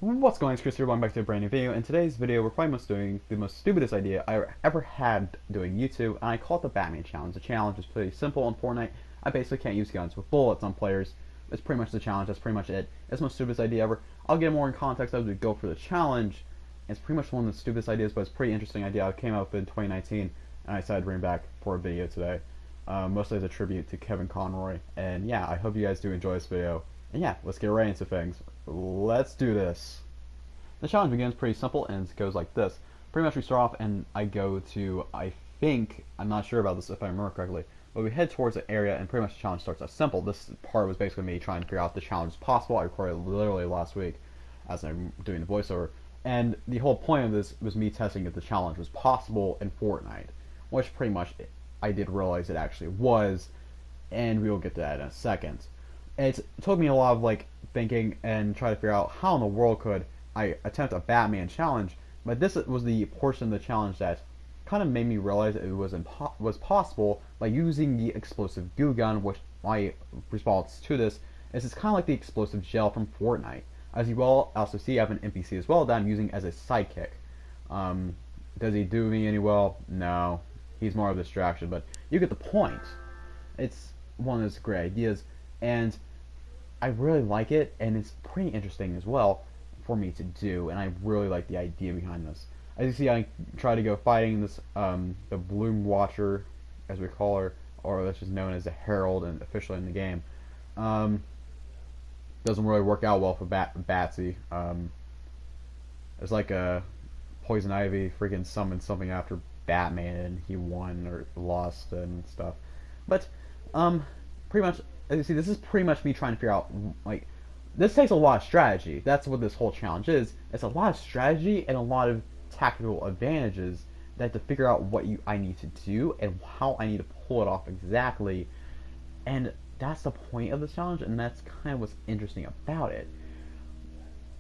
What's going on, Chris here, welcome back to a brand new video. In today's video, we're quite much doing the most stupidest idea I ever had doing YouTube, and I call it the Batman Challenge. The challenge is pretty simple in Fortnite. I basically can't use guns with bullets on players. It's pretty much the challenge, that's pretty much it. It's the most stupidest idea ever. I'll get more in context as we go for the challenge. It's pretty much one of the stupidest ideas, but it's a pretty interesting idea. I came up with in 2019, and I decided to bring it back for a video today. Mostly as a tribute to Kevin Conroy. And yeah, I hope you guys do enjoy this video. And yeah, let's get right into things. Let's do this. The challenge begins pretty simple and it goes like this. Pretty much we start off and I go to, I'm not sure about this if I remember correctly, but we head towards the area and pretty much the challenge starts as simple. This part was basically me trying to figure out if the challenge is possible. I recorded literally last week as I'm doing the voiceover. And the whole point of this was me testing if the challenge was possible in Fortnite, which pretty much I did realize it actually was, and we will get to that in a second. It took me a lot of thinking and trying to figure out how in the world could I attempt a Batman challenge, but this was the portion of the challenge that kind of made me realize it was possible by using the explosive goo gun, which my response to this is it's kind of like the explosive gel from Fortnite. As you will also see, I have an NPC as well that I'm using as a sidekick. Does he do me any well? No. He's more of a distraction, but you get the point. It's one of those great ideas, and I really like it, and it's pretty interesting as well for me to do, and I really like the idea behind this. As you see, I try to go fighting this, the Bloom Watcher, as we call her, or that's just known as the Herald and officially in the game. Doesn't really work out well for Batsy. It's like a Poison Ivy freaking summoned something after Batman and he won or lost and stuff. But, pretty much, as you see, this is pretty much me trying to figure out, this takes a lot of strategy. That's what this whole challenge is. It's a lot of strategy and a lot of tactical advantages that to figure out what I need to do and how I need to pull it off exactly. And that's the point of this challenge, and that's kind of what's interesting about it.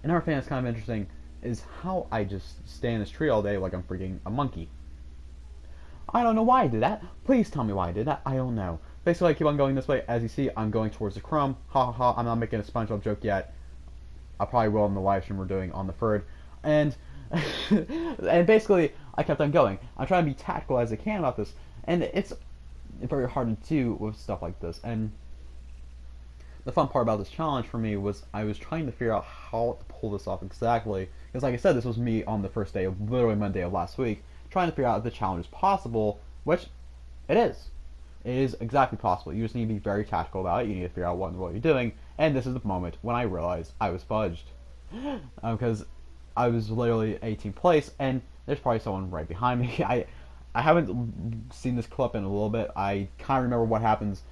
Another thing that's kind of interesting is how I just stay in this tree all day like I'm freaking a monkey. I don't know why I did that. Please tell me why I did that. I don't know. Basically, I keep on going this way. As you see, I'm going towards the crumb. Ha ha ha. I'm not making a SpongeBob joke yet. I probably will in the live stream we're doing on the 3rd. And, and basically, I kept on going. I'm trying to be tactical as I can about this. And it's very hard to do with stuff like this. And the fun part about this challenge for me was I was trying to figure out how to pull this off exactly. Because like I said, this was me on the first day, literally Monday of last week, trying to figure out if the challenge is possible, which it is. It is exactly possible. You just need to be very tactical about it. You need to figure out what you're doing. And this is the moment when I realized I was fudged. Because I was literally 18th place, and there's probably someone right behind me. I haven't seen this clip in a little bit. I kind of remember what happens.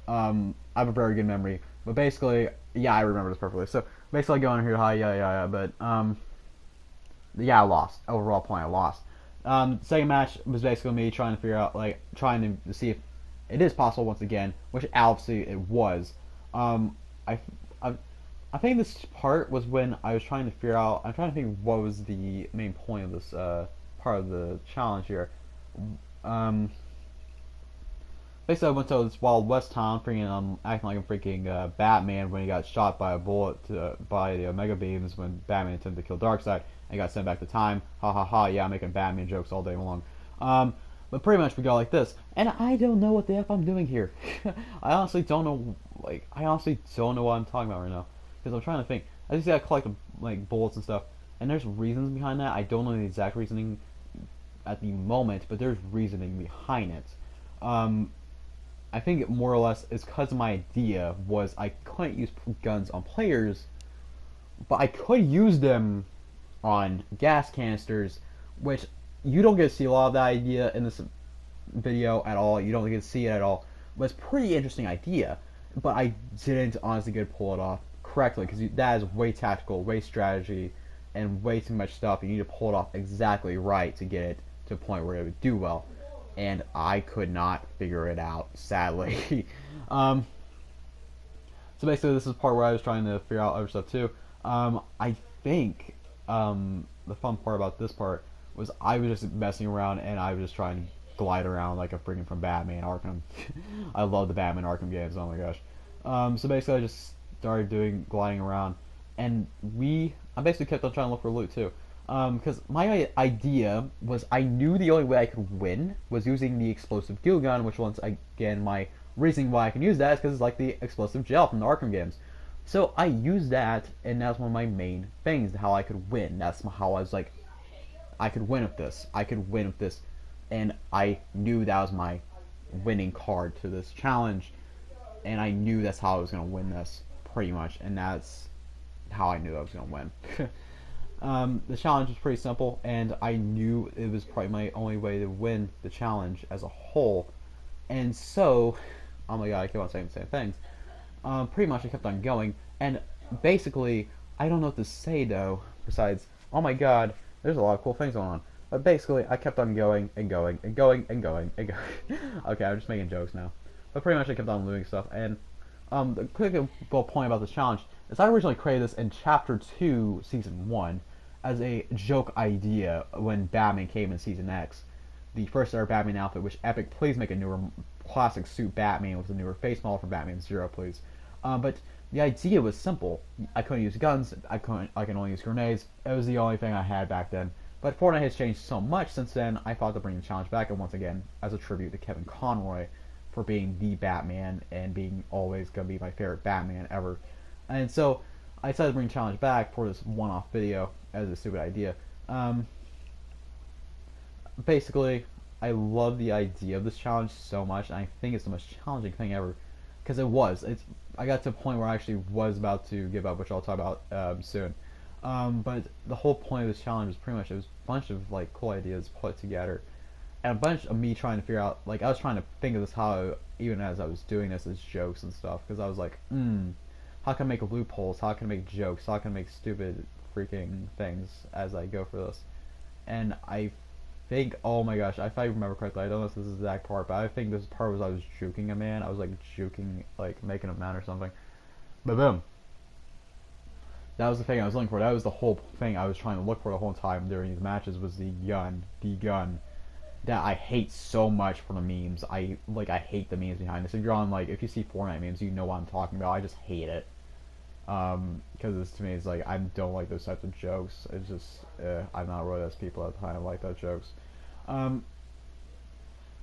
I have a very good memory. But basically, yeah, I remember this perfectly. So basically, going here, hi, yeah. But yeah, I lost. Overall point, I lost. Second match was basically me trying to figure out, trying to see if it is possible once again, which obviously it was. I think this part was when I was trying to figure out. I'm trying to think what was the main point of this part of the challenge here. Basically, I went to this Wild West town, freaking acting like I'm freaking Batman when he got shot by a bullet by the Omega Beams when Batman attempted to kill Darkseid and got sent back to time. Ha ha ha! Yeah, I'm making Batman jokes all day long. But pretty much we go like this, and I don't know what the f I'm doing here. I honestly don't know. I honestly don't know what I'm talking about right now because I'm trying to think. As you see, I collect bullets and stuff, and there's reasons behind that. I don't know the exact reasoning at the moment, but there's reasoning behind it. I think more or less is because my idea was I couldn't use guns on players, but I could use them on gas canisters, which you don't get to see a lot of that idea in this video at all. You don't get to see it at all, but it's a pretty interesting idea. But I didn't honestly get to pull it off correctly because that is way tactical, way strategy, and way too much stuff. You need to pull it off exactly right to get it to a point where it would do well. And I could not figure it out, sadly. So basically, this is the part where I was trying to figure out other stuff too. I think the fun part about this part was I was just messing around and I was just trying to glide around like a freaking from Batman Arkham. I love the Batman Arkham games. Oh my gosh. So basically, I just started gliding around, and we I basically kept on trying to look for loot too. Because my idea was I knew the only way I could win was using the explosive goo gun, which once again my reasoning why I can use that is because it's like the explosive gel from the Arkham games. So I used that, and that's one of my main things, how I could win. That's how I was like, I could win with this. I could win with this, and I knew that was my winning card to this challenge, and I knew that's how I was gonna win this pretty much, and that's how I knew I was gonna win. The challenge was pretty simple, and I knew it was probably my only way to win the challenge as a whole. And so, oh my god, I keep on saying the same things. Pretty much I kept on going, and basically, I don't know what to say though, besides, oh my god, there's a lot of cool things going on. But basically, I kept on going, and going, and going, and going, and going. Okay, I'm just making jokes now. But pretty much I kept on doing stuff, and the quick point about this challenge is I originally created this in Chapter 2, Season 1, as a joke idea when Batman came in Season X. The first ever Batman outfit, which Epic, please make a newer classic suit Batman with a newer face model for Batman Zero, please. But the idea was simple. I couldn't use guns. I can only use grenades. It was the only thing I had back then. But Fortnite has changed so much since then. I thought to bring the challenge back, and once again, as a tribute to Kevin Conroy for being the Batman and being always gonna be my favorite Batman ever. And so I decided to bring the challenge back for this one-off video as a stupid idea. Basically, I love the idea of this challenge so much, and I think it's the most challenging thing ever. Because it was. I got to a point where I actually was about to give up, which I'll talk about soon. But the whole point of this challenge was pretty much, it was a bunch of like cool ideas put together, and a bunch of me trying to figure out, like I was trying to think of this how, even as I was doing this as jokes and stuff, because I was like, how can I make loopholes, how can I make jokes, how can I make stupid freaking things as I go for this. And I think, oh my gosh, if I remember correctly, I don't know if this is the exact part, but I think this part was I was juking a man. I was like juking, like making him mad or something. But boom. That was the thing I was looking for. That was the whole thing I was trying to look for the whole time during these matches, was the gun. The gun. That I hate so much for the memes. I hate the memes behind this. If you're on, like, if you see Fortnite memes, you know what I'm talking about. I just hate it. Because to me, it's like, I don't like those types of jokes. It's just, I'm not really those people at the time like those jokes.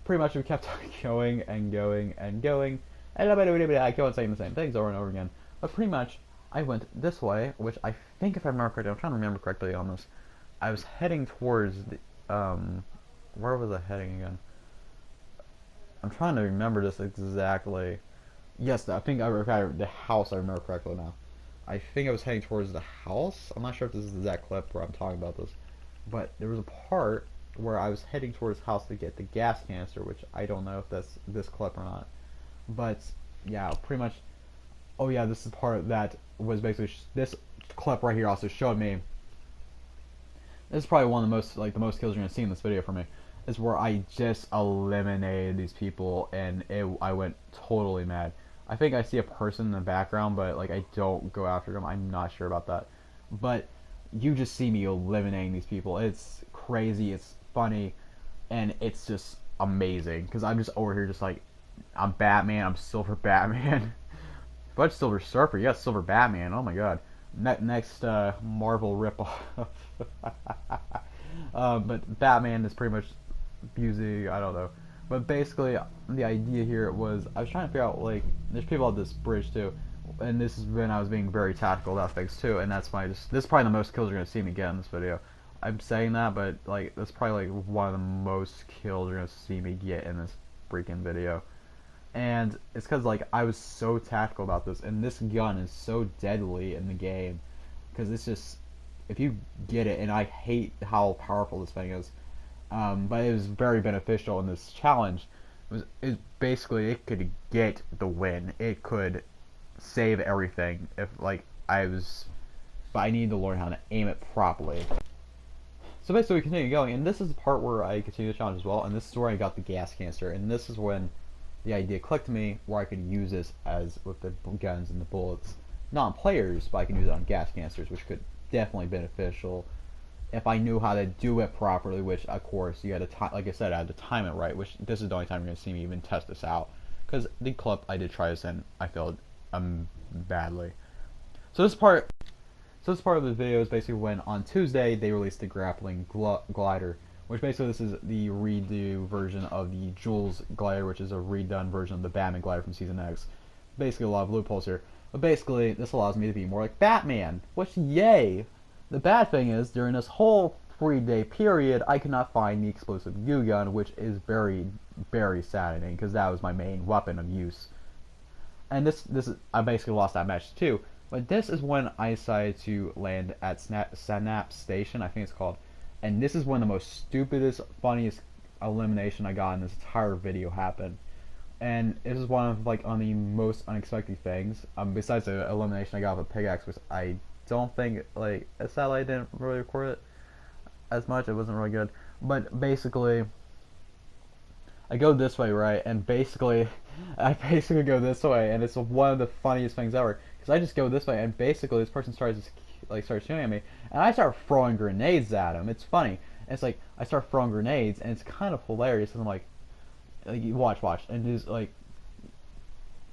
Pretty much we kept going and going and going, and I kept on saying the same things over and over again. But pretty much, I went this way, which I think, if I remember correctly, I'm trying to remember correctly on this. I was heading towards the, where was I heading again? I'm trying to remember this exactly. Yes, I think I remember the house. I remember correctly now. I think I was heading towards the house. I'm not sure if this is the exact clip where I'm talking about this, but there was a part where I was heading towards the house to get the gas canister, which I don't know if that's this clip or not. But yeah, pretty much. Oh yeah, this is part that was basically this clip right here also showed me. This is probably one of the most kills you're gonna see in this video for me. Is where I just eliminated these people, and I went totally mad. I think I see a person in the background, but like I don't go after them. I'm not sure about that. But you just see me eliminating these people. It's crazy, it's funny, and it's just amazing. Because I'm just over here just like, I'm Batman, I'm Silver Batman. But Silver Surfer, yes, Silver Batman, oh my god. Next Marvel ripoff. But Batman is pretty much using, I don't know. But basically, the idea here was, I was trying to figure out, like, there's people at this bridge too, and this is when I was being very tactical about things too, and that's why this is probably the most kills you're gonna see me get in this video. I'm saying that, but like, that's probably like one of the most kills you're gonna see me get in this freaking video. And it's because like I was so tactical about this, and this gun is so deadly in the game, because it's just, if you get it, and I hate how powerful this thing is. But it was very beneficial in this challenge. It basically, it could get the win. It could save everything if like but I needed to learn how to aim it properly. So basically, we continue going, and this is the part where I continue the challenge as well. And this is where I got the gas canister, and this is when the idea clicked to me where I could use this as with the guns and the bullets, not on players, but I can use it on gas canisters, which could definitely be beneficial if I knew how to do it properly, which of course you had to like I said, I had to time it right, which this is the only time you're gonna see me even test this out, because the clip I did try this in, I failed badly. So this part, So this part of the video is basically when on Tuesday they released the grappling glider, which basically this is the redo version of the Jules glider, which is a redone version of the Batman glider from Season X. Basically a lot of loopholes here. But basically this allows me to be more like Batman, which yay! The bad thing is during this whole 3-day period I could not find the explosive goo gun, which is very, very saddening because that was my main weapon of use. And this is I basically lost that match too. But this is when I decided to land at Snap Station, I think it's called. And this is when the most stupidest, funniest elimination I got in this entire video happened. And this is one of like on the most unexpected things. Besides the elimination I got with a pickaxe, which I don't think like sadly I didn't really record it as much. It wasn't really good. But basically I go this way, right? And basically, I basically go this way, and it's one of the funniest things ever. Because I just go this way, and basically this person starts shooting at me, and I start throwing grenades at him. It's funny. And it's like I start throwing grenades, and it's kind of hilarious. And I'm like watch, and just like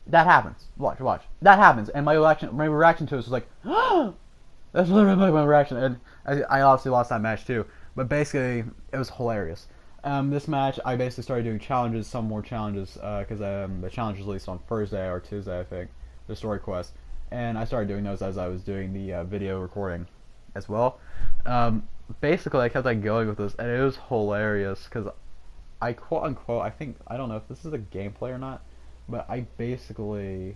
that happens. Watch, that happens, and my reaction to it was like, that's literally my reaction, and I obviously lost that match too. But basically, it was hilarious. This match, I basically started doing challenges, some more challenges, because the challenge was released on Thursday or Tuesday, I think, the story quest, and I started doing those as I was doing the video recording as well. Basically, I kept on going with this, and it was hilarious, because I quote-unquote, I don't know if this is a gameplay or not, but I basically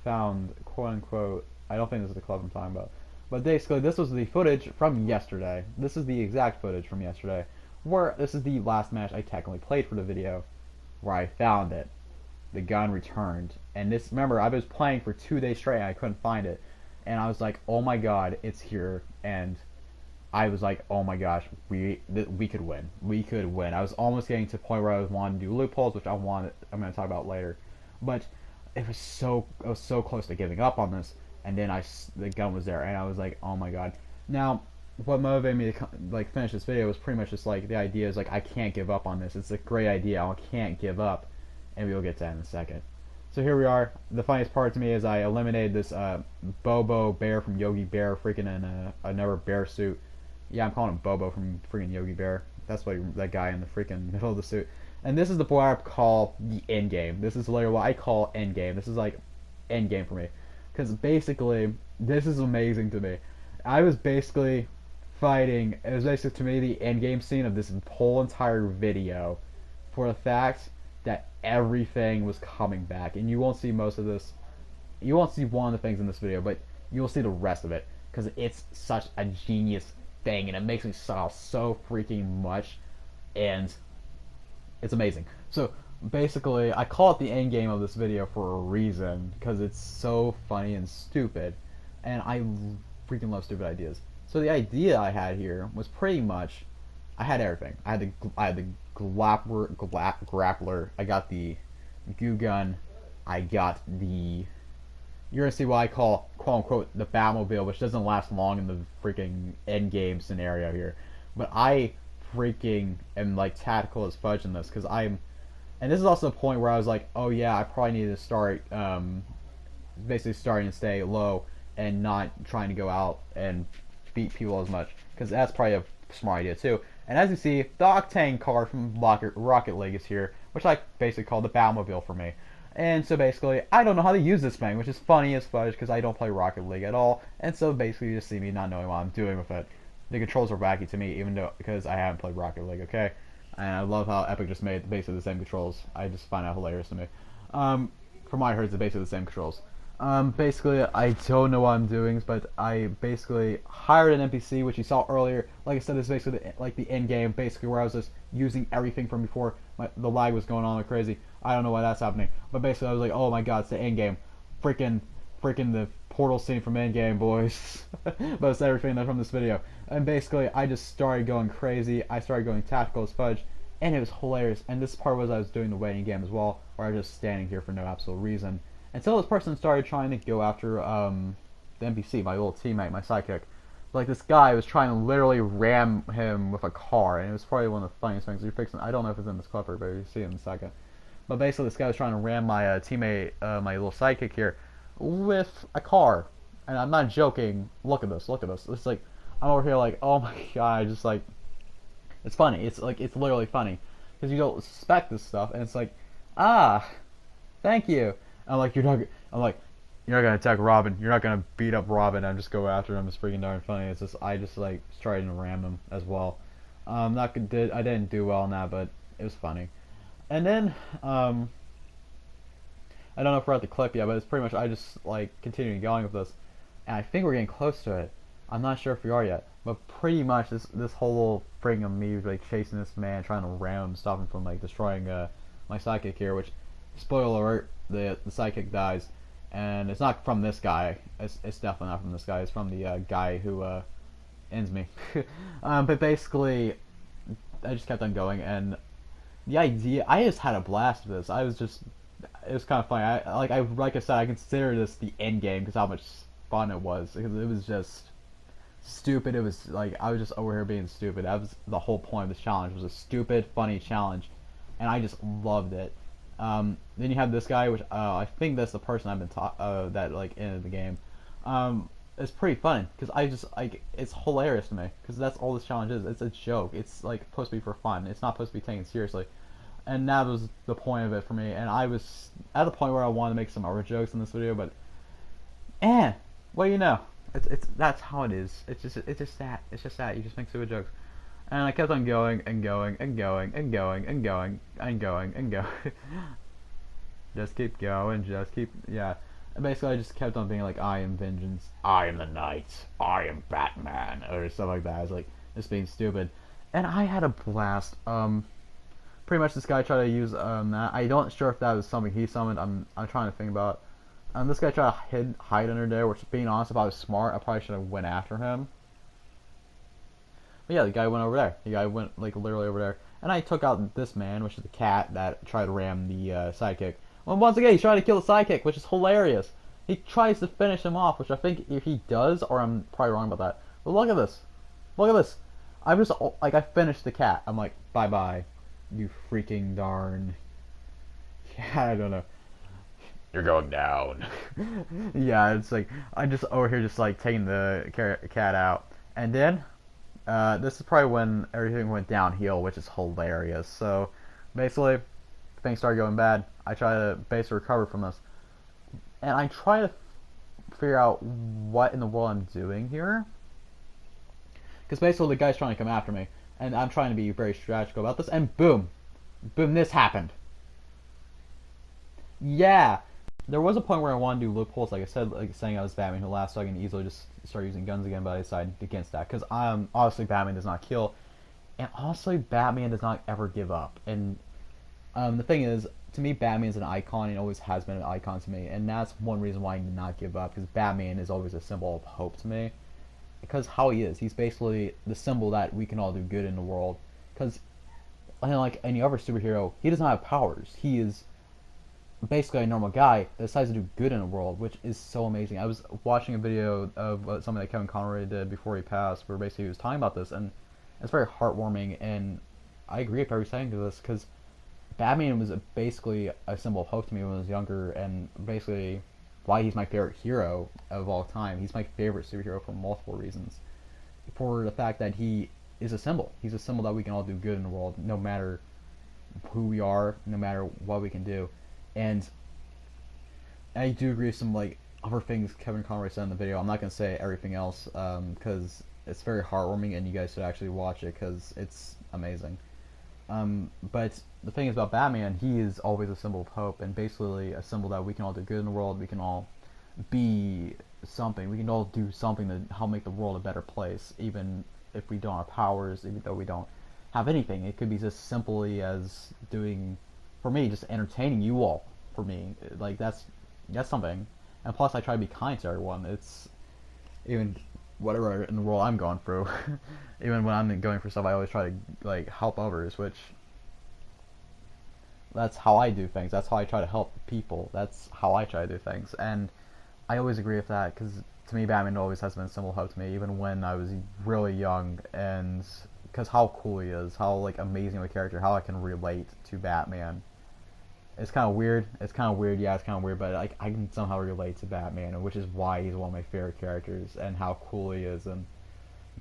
found, quote-unquote, I don't think this is the club I'm talking about, but basically, this was the footage from yesterday. This is the exact footage from yesterday. Where this is the last match I technically played for the video, where I found it. The gun returned, and this, remember, I was playing for 2 days straight and I couldn't find it, and I was like, oh my god, it's here, and I was like, oh my gosh, we could win. We could win. I was almost getting to the point where I was wanting to do loopholes, which I'm going to talk about later, but I was so close to giving up on this, and then the gun was there, and I was like, oh my god. Now, what motivated me to like finish this video was pretty much just like the idea is like I can't give up on this. It's a great idea. I can't give up, and we'll get to that in a second. So here we are. The funniest part to me is I eliminated this Bobo Bear from Yogi Bear, freaking in another bear suit. Yeah, I'm calling him Bobo from freaking Yogi Bear. That's what that guy in the freaking middle of the suit. And this is the boy I call the end game. This is literally what I call end game. This is like end game for me, because basically this is amazing to me. I was basically fighting, it was basically to me the end game scene of this whole entire video, for the fact that everything was coming back, and you won't see most of this, you won't see one of the things in this video, but you'll see the rest of it, because it's such a genius thing, and it makes me smile so freaking much, and it's amazing. So basically I call it the end game of this video for a reason, because it's so funny and stupid, and I freaking love stupid ideas. So the idea I had here was pretty much, I had everything. I had the grappler. I got the goo gun. I got the, you're gonna see what I call quote unquote the Batmobile, which doesn't last long in the freaking end game scenario here. But I freaking am like tactical as fudge in this, because and this is also a point where I was like, oh yeah, I probably need to start basically starting to stay low and not trying to go out and beat people as much, because that's probably a smart idea too. And as you see, the Octane car from Rocket League is here, which I basically call the Batmobile for me. And so basically, I don't know how to use this thing, which is funny as fudge because I don't play Rocket League at all. And so basically, you just see me not knowing what I'm doing with it. The controls are wacky to me, even though because I haven't played Rocket League. Okay, and I love how Epic just made basically the same controls. I just find that hilarious to me. From what I heard, it's basically the same controls. Basically, I don't know what I'm doing, but I basically hired an NPC, which you saw earlier. Like I said, it's basically the end game, basically where I was just using everything from before. The lag was going on like crazy. I don't know why that's happening, but basically I was like, oh my god, it's the end game, freaking the portal scene from Endgame, boys. But it's everything from this video. And basically, I just started going crazy. I started going tactical as fudge, and it was hilarious. And this part was I was doing the waiting game as well, where I was just standing here for no absolute reason. Until this person started trying to go after the NPC, my little teammate, my sidekick. Like, this guy was trying to literally ram him with a car, and it was probably one of the funniest things. You're fixing, I don't know if it's in this clip, but you'll see it in a second. But basically, this guy was trying to ram my teammate, my little sidekick here, with a car. and I'm not joking. Look at this. Look at this. It's like I'm over here like, oh my god, just like it's funny. It's like it's literally funny because you don't suspect this stuff, and it's like, ah, thank you. I'm like, you're not. I'm like, you're not gonna attack Robin. You're not gonna beat up Robin and just go after him. It's freaking darn funny. It's just I just like tried to ram him as well. Not did I didn't do well on that, but it was funny. And then I don't know if we're at the clip yet, but it's pretty much I just like continuing going with this, and I think we're getting close to it. I'm not sure if we are yet, but pretty much this whole little thing of me like chasing this man, trying to ram him, stop him from like destroying my sidekick here. Which, spoiler alert, the sidekick dies, and it's not from this guy. It's definitely not from this guy. It's from the guy who ends me. But basically, I just kept on going, and the idea I just had a blast with this. It was kind of funny. Like I said, I consider this the end game because how much fun it was. Because it was just stupid. It was like I was just over here being stupid. That was the whole point of this challenge. Was a stupid, funny challenge, and I just loved it. Then you have this guy, which I think that's the person I've been that like ended the game. It's pretty fun because I just like it's hilarious to me because that's all this challenge is. It's a joke. It's like supposed to be for fun. It's not supposed to be taken seriously. And that was the point of it for me. And I was at the point where I wanted to make some other jokes in this video, but what do you know? It's that's how it is. It's just that. It's just that you just make stupid jokes. And I kept on going and going and going and going and going and going and going. Just keep going. Just keep yeah. And basically, I just kept on being like, I am vengeance. I am the night. I am Batman, or stuff like that. I was like just being stupid, and I had a blast. Pretty much this guy tried to use that. I don't sure if that was something he summoned. I'm trying to think about. This guy tried to hide under there, which being honest, if I was smart, I probably should have went after him. But yeah, the guy went over there. The guy went like literally over there, and I took out this man, which is the cat that tried to ram the sidekick. Well, once again, he's trying to kill the sidekick, which is hilarious. He tries to finish him off, which I think if he does, or I'm probably wrong about that. But look at this. Look at this. I'm just like I finished the cat. I'm like, bye bye. You freaking darn. Yeah, I don't know. You're going down. Yeah, it's like I'm just over here just like taking the cat out. And then this is probably when everything went downhill, which is hilarious. So basically things started going bad. I try to basically recover from this. And I try to figure out what in the world I'm doing here. Because basically the guy's trying to come after me. And I'm trying to be very strategical about this, and boom, boom, this happened. Yeah, there was a point where I wanted to do loopholes, like I said, like saying I was Batman who laughed, so I can easily just start using guns again, but I decided against that because obviously Batman does not kill, and honestly Batman does not ever give up. And the thing is, to me, Batman is an icon and always has been an icon to me, and that's one reason why I did not give up because Batman is always a symbol of hope to me. Because how he is, he's basically the symbol that we can all do good in the world. Because, unlike any other superhero, he does not have powers. He is basically a normal guy that decides to do good in the world, which is so amazing. I was watching a video of something that Kevin Conroy did before he passed, where basically he was talking about this, and it's very heartwarming, and I agree with every second of this, because Batman was basically a symbol of hope to me when I was younger, and basically why he's my favorite hero of all time. He's my favorite superhero for multiple reasons. For the fact that he is a symbol. He's a symbol that we can all do good in the world, no matter who we are, no matter what we can do. And I do agree with some like other things Kevin Conroy said in the video. I'm not going to say everything else because it's very heartwarming and you guys should actually watch it because it's amazing. But the thing is about Batman, he is always a symbol of hope and basically a symbol that we can all do good in the world. We can all be something. We can all do something to help make the world a better place, even if we don't have powers, even though we don't have anything. It could be just simply as doing, for me, just entertaining you all. For me, like that's something. And plus, I try to be kind to everyone. It's even whatever in the world I'm going through. Even when I'm going for stuff, I always try to like help others, which that's how I do things. That's how I try to help people. That's how I try to do things, and I always agree with that because to me, Batman always has been a symbol of hope to me, even when I was really young, and because how cool he is, how like amazing of a character, how I can relate to Batman. it's kind of weird. It's kind of weird. Yeah, it's kind of weird, but like I can somehow relate to Batman, which is why he's one of my favorite characters and how cool he is. And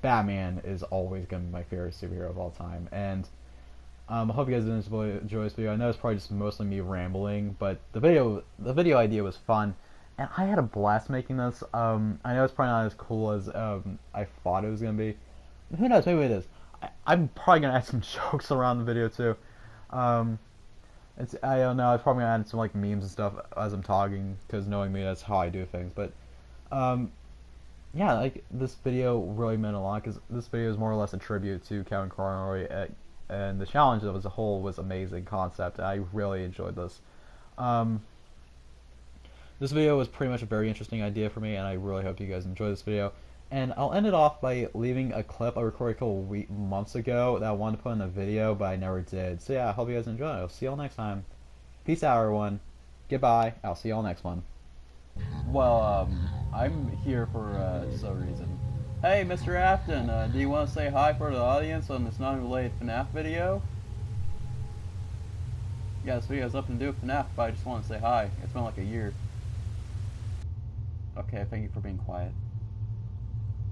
Batman is always gonna be my favorite superhero of all time. And I hope you guys did enjoy this video. I know it's probably just mostly me rambling, but the video idea was fun, and I had a blast making this. I know it's probably not as cool as I thought it was gonna be. Who knows? Maybe it is. I'm probably gonna add some jokes around the video too. Um, I don't know. I'm probably gonna add some like memes and stuff as I'm talking, because knowing me, that's how I do things. But um, yeah, like this video really meant a lot because this video is more or less a tribute to Kevin Conroy, and the challenge as a whole was amazing concept. I really enjoyed this. Um, this video was pretty much a very interesting idea for me, and I really hope you guys enjoy this video. And I'll end it off by leaving a clip I recorded a couple months ago that I wanted to put in a video, but I never did. So yeah, I hope you guys enjoy it. I'll see y'all next time. Peace out, everyone. Goodbye. I'll see y'all next one. Well, I'm here for some reason. Hey, Mr. Afton, do you want to say hi for the audience on this non-related FNAF video? Yeah, this video has nothing to do with FNAF, but I just want to say hi. It's been like a year. Okay, thank you for being quiet.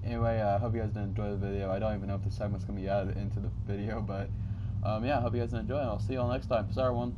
Anyway, I hope you guys did enjoy the video. I don't even know if this segment's going to be added into the video, but yeah, I hope you guys did enjoy, and I'll see you all next time. Peace out, everyone.